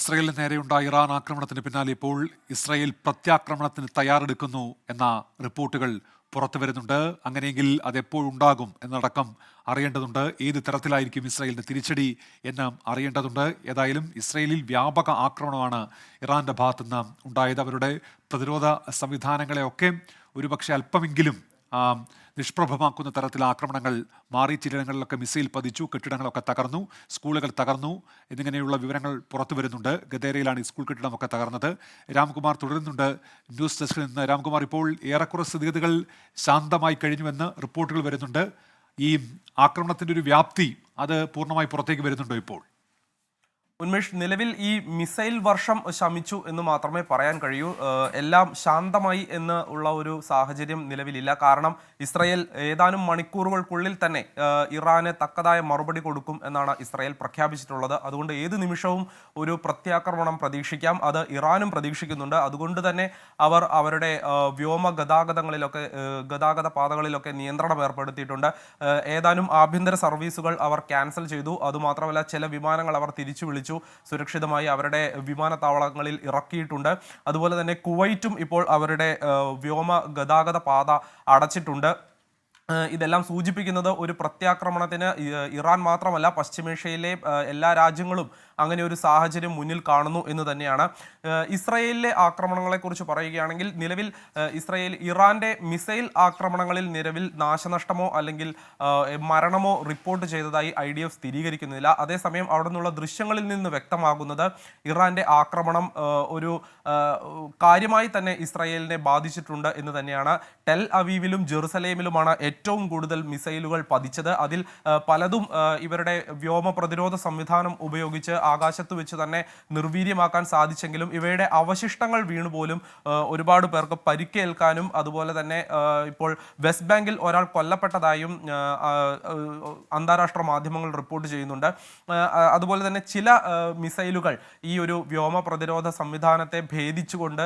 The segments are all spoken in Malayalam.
ഇസ്രയേലിന് നേരെയുണ്ടായ ഇറാൻ ആക്രമണത്തിന് പിന്നാലെ ഇപ്പോൾ ഇസ്രയേൽ പ്രത്യാക്രമണത്തിന് തയ്യാറെടുക്കുന്നു എന്ന റിപ്പോർട്ടുകൾ പുറത്തു വരുന്നുണ്ട്. അങ്ങനെയെങ്കിൽ അതെപ്പോഴുണ്ടാകും എന്നടക്കം അറിയേണ്ടതുണ്ട്. ഏത് തരത്തിലായിരിക്കും ഇസ്രയേലിന്റെ തിരിച്ചടി എന്ന് അറിയേണ്ടതുണ്ട്. ഏതായാലും ഇസ്രയേലിൽ വ്യാപക ആക്രമണമാണ് ഇറാന്റെ ഭാഗത്തുനിന്ന് ഉണ്ടായത്. അവരുടെ പ്രതിരോധ സംവിധാനങ്ങളെയൊക്കെ ഒരുപക്ഷെ അല്പമെങ്കിലും നിഷ്പ്രഭമാക്കുന്ന തരത്തിൽ ആക്രമണങ്ങൾ മാറി. ചിലയിടങ്ങളിലൊക്കെ മിസൈൽ പതിച്ചു, കെട്ടിടങ്ങളൊക്കെ തകർന്നു, സ്കൂളുകൾ തകർന്നു എന്നിങ്ങനെയുള്ള വിവരങ്ങൾ പുറത്തു വരുന്നുണ്ട്. ഗദേരയിലാണ് ഈ സ്കൂൾ കെട്ടിടമൊക്കെ തകർന്നത്. രാംകുമാർ തുടരുന്നുണ്ട് ന്യൂസ് ഡെസ്കിൽ നിന്ന്. രാംകുമാർ, ഇപ്പോൾ ഏറെക്കുറെ സ്ഥിതിഗതികൾ ശാന്തമായി കഴിഞ്ഞുവെന്ന് റിപ്പോർട്ടുകൾ വരുന്നുണ്ട്. ഈ ആക്രമണത്തിന്റെ ഒരു വ്യാപ്തി അത് പൂർണ്ണമായി പുറത്തേക്ക് വരുന്നുണ്ടോ ഇപ്പോൾ? ഉന്മേഷ്, നിലവിൽ ഈ മിസൈൽ വർഷം ശമിച്ചു എന്ന് മാത്രമേ പറയാൻ കഴിയൂ. എല്ലാം ശാന്തമായി എന്ന് ഉള്ള ഒരു സാഹചര്യം നിലവിലില്ല. കാരണം ഇസ്രയേൽ ഏതാനും മണിക്കൂറുകൾക്കുള്ളിൽ തന്നെ ഇറാന് തക്കതായ മറുപടി കൊടുക്കും എന്നാണ് ഇസ്രയേൽ പ്രഖ്യാപിച്ചിട്ടുള്ളത്. അതുകൊണ്ട് ഏത് നിമിഷവും ഒരു പ്രത്യാക്രമണം പ്രതീക്ഷിക്കാം. അത് ഇറാനും പ്രതീക്ഷിക്കുന്നുണ്ട്. അതുകൊണ്ട് തന്നെ അവർ അവരുടെ വ്യോമ ഗതാഗത പാതകളിലൊക്കെ നിയന്ത്രണം ഏർപ്പെടുത്തിയിട്ടുണ്ട്. ഏതാനും ആഭ്യന്തര സർവീസുകൾ അവർ ക്യാൻസൽ ചെയ്തു. അതുമാത്രമല്ല, ചില വിമാനങ്ങൾ അവർ തിരിച്ചു വിളിച്ചു, സുരക്ഷിതമായി അവരുടെ വിമാനത്താവളങ്ങളിൽ ഇറക്കിയിട്ടുണ്ട്. അതുപോലെ തന്നെ കുവൈറ്റും ഇപ്പോൾ അവരുടെ വ്യോമ ഗതാഗത പാത അടച്ചിട്ടുണ്ട്. ഇതെല്ലാം സൂചിപ്പിക്കുന്നത് ഒരു പ്രത്യാക്രമണത്തിന് ഇറാൻ മാത്രമല്ല, പശ്ചിമേഷ്യയിലെ എല്ലാ രാജ്യങ്ങളും അങ്ങനെ ഒരു സാഹചര്യം മുന്നിൽ കാണുന്നു എന്ന് തന്നെയാണ്. ഇസ്രയേലിലെ ആക്രമണങ്ങളെക്കുറിച്ച് പറയുകയാണെങ്കിൽ, നിലവിൽ ഇറാന്റെ മിസൈൽ ആക്രമണങ്ങളിൽ നിലവിൽ നാശനഷ്ടമോ അല്ലെങ്കിൽ മരണമോ റിപ്പോർട്ട് ചെയ്തതായി IDF സ്ഥിരീകരിക്കുന്നില്ല. അതേസമയം അവിടെ നിന്നുള്ള ദൃശ്യങ്ങളിൽ നിന്ന് വ്യക്തമാകുന്നത് ഇറാന്റെ ആക്രമണം ഒരു കാര്യമായി തന്നെ ഇസ്രയേലിനെ ബാധിച്ചിട്ടുണ്ട് എന്ന് തന്നെയാണ്. ടെൽ അവീവിലും ജെറുസലേമിലുമാണ് ഏറ്റവും കൂടുതൽ മിസൈലുകൾ പതിച്ചത്. അതിൽ പലതും ഇവരുടെ വ്യോമ പ്രതിരോധ സംവിധാനം ഉപയോഗിച്ച് ആകാശത്ത് വെച്ച് തന്നെ നിർവീര്യമാക്കാൻ സാധിച്ചെങ്കിലും ഇവയുടെ അവശിഷ്ടങ്ങൾ വീണുപോലും ഒരുപാട് പേർക്ക് പരിക്കേൽക്കാനും, അതുപോലെ തന്നെ ഇപ്പോൾ വെസ്റ്റ് ബാങ്കിൽ ഒരാൾ കൊല്ലപ്പെട്ടതായും അന്താരാഷ്ട്ര മാധ്യമങ്ങൾ റിപ്പോർട്ട് ചെയ്യുന്നുണ്ട്. അതുപോലെ തന്നെ ചില മിസൈലുകൾ ഈ ഒരു വ്യോമ പ്രതിരോധ സംവിധാനത്തെ ഭേദിച്ചുകൊണ്ട്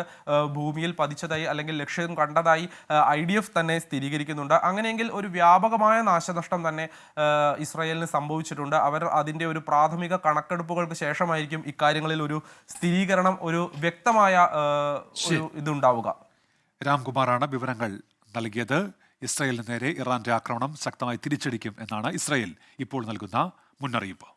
ഭൂമിയിൽ പതിച്ചതായി അല്ലെങ്കിൽ ലക്ഷ്യം കണ്ടതായി IDF തന്നെ സ്ഥിരീകരിക്കുന്നുണ്ട്. അങ്ങനെയെങ്കിൽ ഒരു വ്യാപകമായ നാശനഷ്ടം തന്നെ ഇസ്രായേലിന് സംഭവിച്ചിട്ടുണ്ട്. അവർ അതിൻ്റെ ഒരു പ്രാഥമിക കണക്കെടുപ്പുകൾക്ക് ശേഷമായിരിക്കും ഇക്കാര്യങ്ങളിൽ ഒരു സ്ഥിരീകരണം, ഒരു വ്യക്തമായ ഇതുണ്ടാവുക. രാംകുമാറാണ് വിവരങ്ങൾ നൽകിയത്. ഇസ്രായേലിന് നേരെ ഇറാന്റെ ആക്രമണം ശക്തമായി തിരിച്ചടിക്കും എന്നാണ് ഇസ്രായേൽ ഇപ്പോൾ നൽകുന്ന മുന്നറിയിപ്പ്.